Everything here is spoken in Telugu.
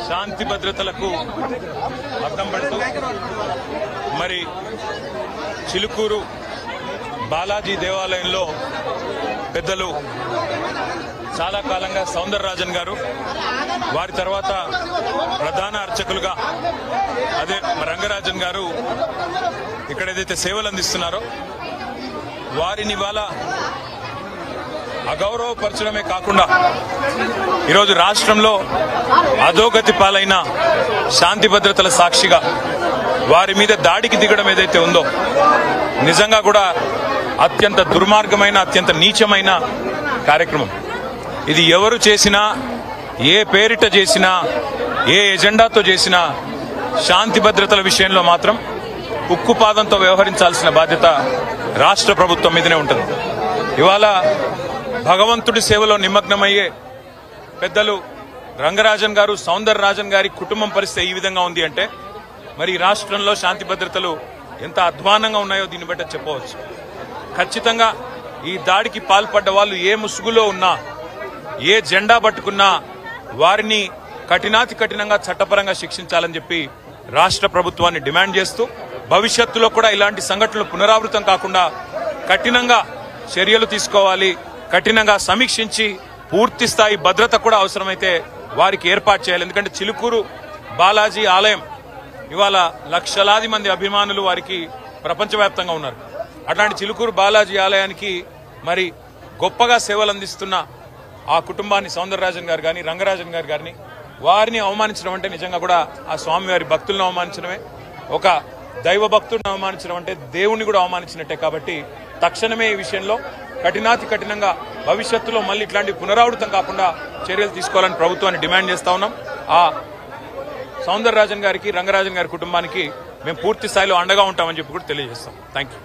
శాంతి భద్రతలకు అద్దం పడుతూ మరి చిలుకూరు బాలాజీ దేవాలయంలో పెద్దలు చాలా కాలంగా సౌందరరాజన్ గారు, వారి తర్వాత ప్రధాన అర్చకులుగా అదే రంగరాజన్ గారు ఇక్కడ ఏదైతే సేవలు అందిస్తున్నారో వారిని ఇవాళ అగౌరవపరచడమే కాకుండా ఈరోజు రాష్ట్రంలో అధోగతి పాలైన శాంతి భద్రతల సాక్షిగా వారి మీద దాడికి దిగడం ఏదైతే ఉందో నిజంగా కూడా అత్యంత దుర్మార్గమైన, అత్యంత నీచమైన కార్యక్రమం. ఇది ఎవరు చేసినా, ఏ పేరిట చేసినా, ఏ ఎజెండాతో చేసినా శాంతి భద్రతల విషయంలో మాత్రం ఉక్కుపాదంతో వ్యవహరించాల్సిన బాధ్యత రాష్ట్ర ప్రభుత్వం మీదనే ఉంటుంది. ఇవాళ భగవంతుడి సేవలో నిమగ్నమయ్యే పెద్దలు రంగరాజన్ గారు, సౌందరరాజన్ గారి కుటుంబం పరిస్థితి ఈ విధంగా ఉంది అంటే మరి రాష్ట్రంలో శాంతి భద్రతలు ఎంత అధ్వానంగా ఉన్నాయో దీన్ని బట్టి చెప్పవచ్చు. ఖచ్చితంగా ఈ దాడికి పాల్పడ్డ వాళ్ళు ఏ ముసుగులో ఉన్నా, ఏ జెండా పట్టుకున్నా వారిని కఠినాతి కఠినంగా చట్టపరంగా శిక్షించాలని చెప్పి రాష్ట్ర ప్రభుత్వాన్ని డిమాండ్ చేస్తూ భవిష్యత్తులో కూడా ఇలాంటి సంఘటనలు పునరావృతం కాకుండా కఠినంగా చర్యలు తీసుకోవాలి, కఠినంగా సమీక్షించి పూర్తి స్థాయి భద్రత కూడా అవసరమైతే వారికి ఏర్పాటు చేయాలి. ఎందుకంటే చిలుకూరు బాలాజీ ఆలయం ఇవాళ లక్షలాది మంది అభిమానులు వారికి ప్రపంచవ్యాప్తంగా ఉన్నారు. అట్లాంటి చిలుకూరు బాలాజీ ఆలయానికి మరి గొప్పగా సేవలు అందిస్తున్న ఆ కుటుంబాన్ని సౌందరరాజన్ గారు కానీ, రంగరాజన్ గారు గారిని వారిని అవమానించడం అంటే నిజంగా కూడా ఆ స్వామివారి భక్తులను అవమానించడమే, ఒక దైవ భక్తుడిని అవమానించడం అంటే దేవుణ్ణి కూడా అవమానించినట్టే. కాబట్టి తక్షణమే ఈ విషయంలో కఠినాతి కఠినంగా భవిష్యత్తులో మళ్ళీ ఇట్లాంటి పునరావృతం కాకుండా చర్యలు తీసుకోవాలని ప్రభుత్వాన్ని డిమాండ్ చేస్తా ఉన్నాం. ఆ సౌందరరాజన్ గారికి, రంగరాజన్ గారి కుటుంబానికి మేము పూర్తి స్థాయిలో అండగా ఉంటామని చెప్పి కూడా తెలియజేస్తాం. Thank you.